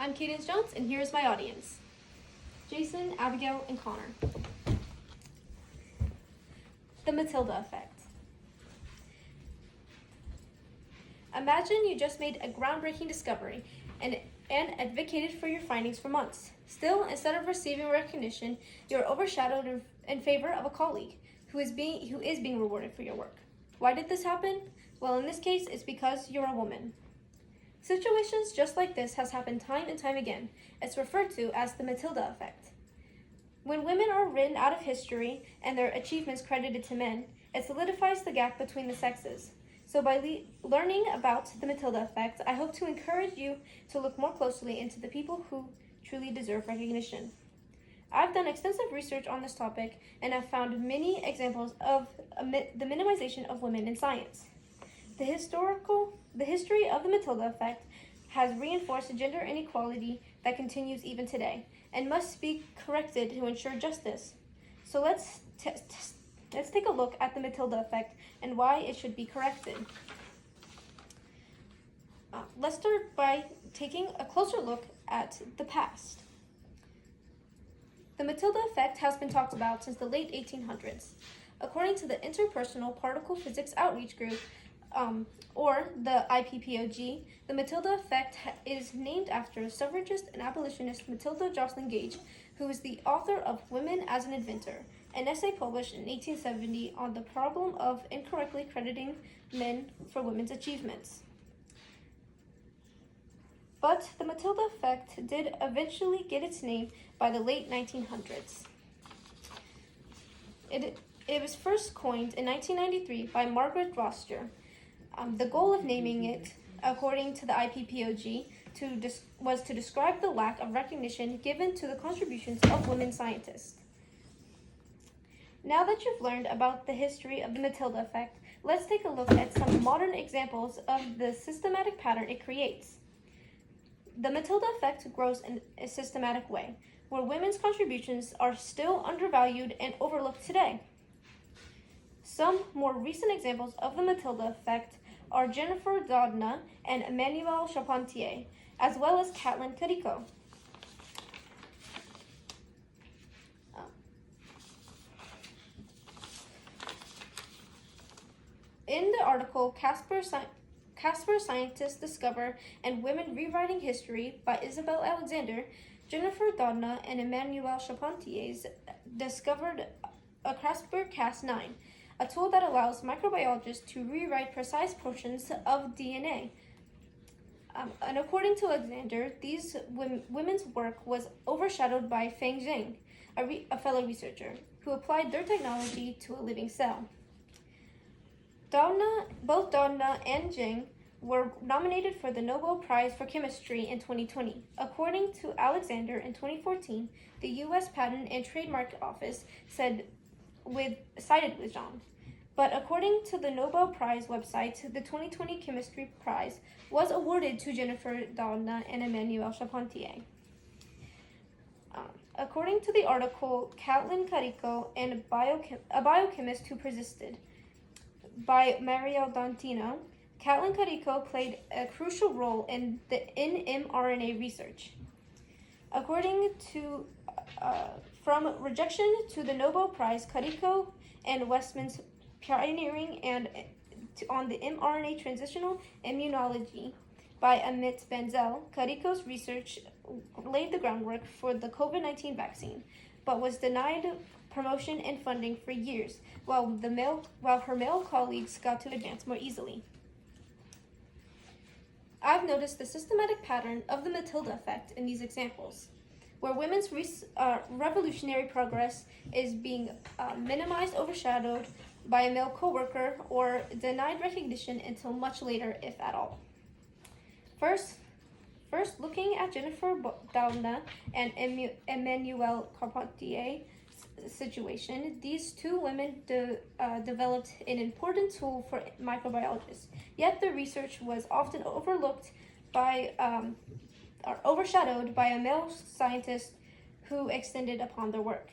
I'm Cadence Jones, and here is my audience. Jason, Abigail, and Connor. The Matilda effect. Imagine you just made a groundbreaking discovery and advocated for your findings for months. Still, instead of receiving recognition, you're overshadowed in favor of a colleague who is being rewarded for your work. Why did this happen? Well, in this case, it's because you're a woman. Situations just like this has happened time and time again. It's referred to as the Matilda effect. When women are written out of history and their achievements credited to men, it solidifies the gap between the sexes. So by learning about the Matilda effect, I hope to encourage you to look more closely into the people who truly deserve recognition. I've done extensive research on this topic and have found many examples of the minimization of women in science. The history of the Matilda effect has reinforced gender inequality that continues even today and must be corrected to ensure justice. So let's take a look at the Matilda effect and why it should be corrected. Let's start by taking a closer look at the past. The Matilda effect has been talked about since the late 1800s. According to the Interpersonal Particle Physics Outreach Group, or the IPPOG, the Matilda effect is named after suffragist and abolitionist Matilda Joslyn Gage, who is the author of Women as an Inventor, an essay published in 1870 on the problem of incorrectly crediting men for women's achievements. But the Matilda effect did eventually get its name by the late 1900s. It was first coined in 1993 by Margaret Roster. The goal of naming it, according to the IPPOG, was to describe the lack of recognition given to the contributions of women scientists. Now that you've learned about the history of the Matilda effect, let's take a look at some modern examples of the systematic pattern it creates. The Matilda effect grows in a systematic way, where women's contributions are still undervalued and overlooked today. Some more recent examples of the Matilda effect are Jennifer Doudna and Emmanuelle Charpentier, as well as Kathleen Carico. In the article Casper Scientists Discover and Women Rewriting History by Isabel Alexander, Jennifer Doudna and Emmanuelle Charpentier discovered a CRISPR-Cas9, a tool that allows microbiologists to rewrite precise portions of DNA. And according to Alexander, these women's work was overshadowed by Feng Zhang, a fellow researcher, who applied their technology to a living cell. Both Doudna and Zhang were nominated for the Nobel Prize for Chemistry in 2020. According to Alexander, in 2014, the U.S. Patent and Trademark Office sided with Zhang. But according to the Nobel Prize website, the 2020 Chemistry Prize was awarded to Jennifer Doudna and Emmanuelle Charpentier. According to the article Kathleen Carico and a Biochemist Who Persisted by Marielle Dantino, Kathleen Carico played a crucial role in mRNA research. According to From Rejection to the Nobel Prize, Carico and Westman's pioneering on the mRNA transitional immunology by Amit Benzel, Carico's research laid the groundwork for the COVID-19 vaccine, but was denied promotion and funding for years, while her male colleagues got to advance more easily. I've noticed the systematic pattern of the Matilda effect in these examples, where women's revolutionary progress is being minimized, overshadowed by a male coworker, or denied recognition until much later, if at all. First, looking at Jennifer Doudna and Emmanuelle Charpentier's situation, these two women developed an important tool for microbiologists. Yet their research was often overshadowed by a male scientist who extended upon their work.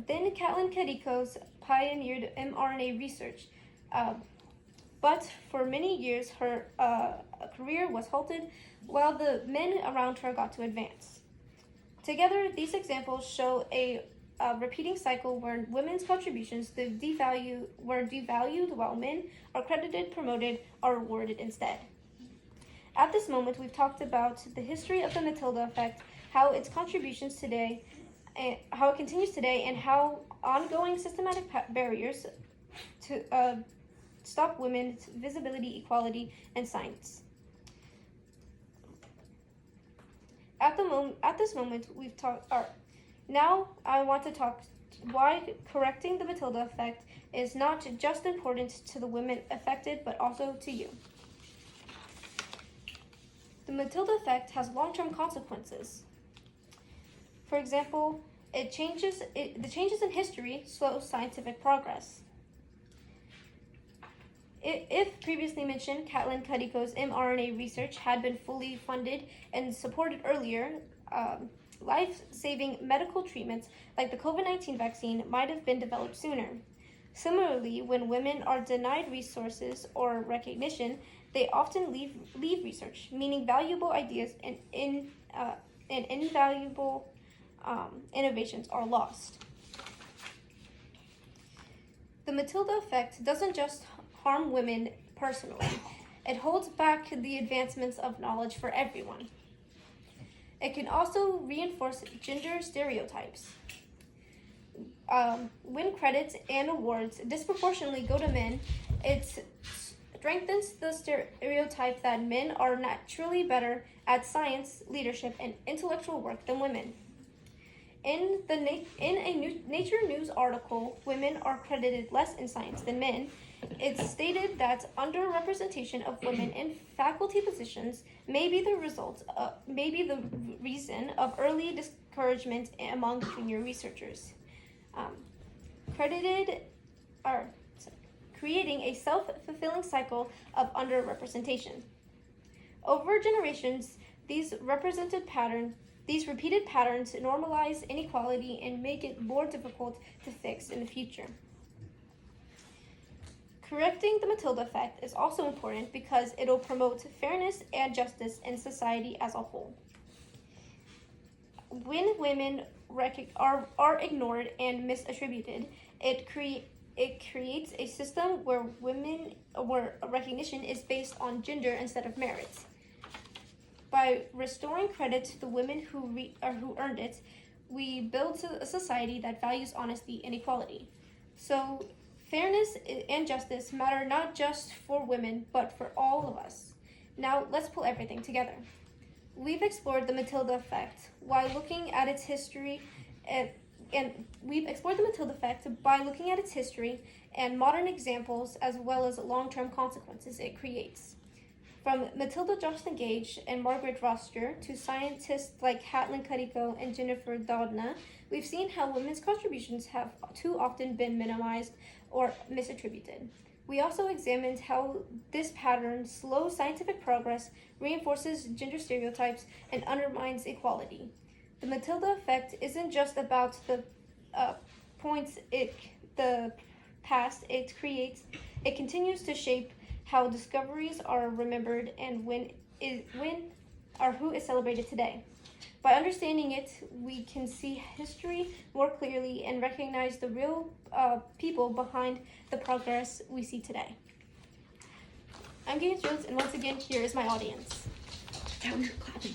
Then Kathleen Carico's pioneered mRNA research. but for many years her career was halted while the men around her got to advance. Together, these examples show a repeating cycle where women's contributions were devalued while men are credited, promoted, or rewarded instead. At this moment, we've talked about the history of the Matilda effect, how its contributions today, and how it continues today, and how ongoing systematic barriers to stop women's visibility, equality, and science. At this moment, we've talked. Now, I want to talk why correcting the Matilda effect is not just important to the women affected, but also to you. The Matilda effect has long-term consequences. For example, the changes in history slow scientific progress. If previously mentioned Kathleen Cuddyco's mRNA research had been fully funded and supported earlier, life-saving medical treatments like the COVID-19 vaccine might have been developed sooner. Similarly, when women are denied resources or recognition, they often leave research, meaning valuable ideas and invaluable innovations are lost. The Matilda effect doesn't just harm women personally. It holds back the advancements of knowledge for everyone. It can also reinforce gender stereotypes. When credits and awards disproportionately go to men, it strengthens the stereotype that men are naturally better at science, leadership, and intellectual work than women. In a Nature News article, women are credited less in science than men. It's stated that underrepresentation of women in faculty positions may be the reason of early discouragement among junior researchers. Creating a self-fulfilling cycle of underrepresentation. Over generations, these repeated patterns normalize inequality and make it more difficult to fix in the future. Correcting the Matilda effect is also important because it'll promote fairness and justice in society as a whole. When women are ignored and misattributed, it creates a system where recognition is based on gender instead of merit. By restoring credit to the women who earned it, we build a society that values honesty and equality. So, fairness and justice matter not just for women, but for all of us. Now, let's pull everything together. We've explored the Matilda effect while looking at its history, and we've explored the Matilda effect by looking at its history and modern examples, as well as long-term consequences it creates. From Matilda Joslyn Gage and Margaret Roster to scientists like Kathleen Cuddyco and Jennifer Doudna, we've seen how women's contributions have too often been minimized or misattributed. We also examined how this pattern slows scientific progress, reinforces gender stereotypes, and undermines equality. The Matilda effect isn't just about the past it creates. It continues to shape how discoveries are remembered and who is celebrated today. By understanding it, we can see history more clearly and recognize the real people behind the progress we see today. I'm Gaines Jones, and once again, here is my audience. That was clapping.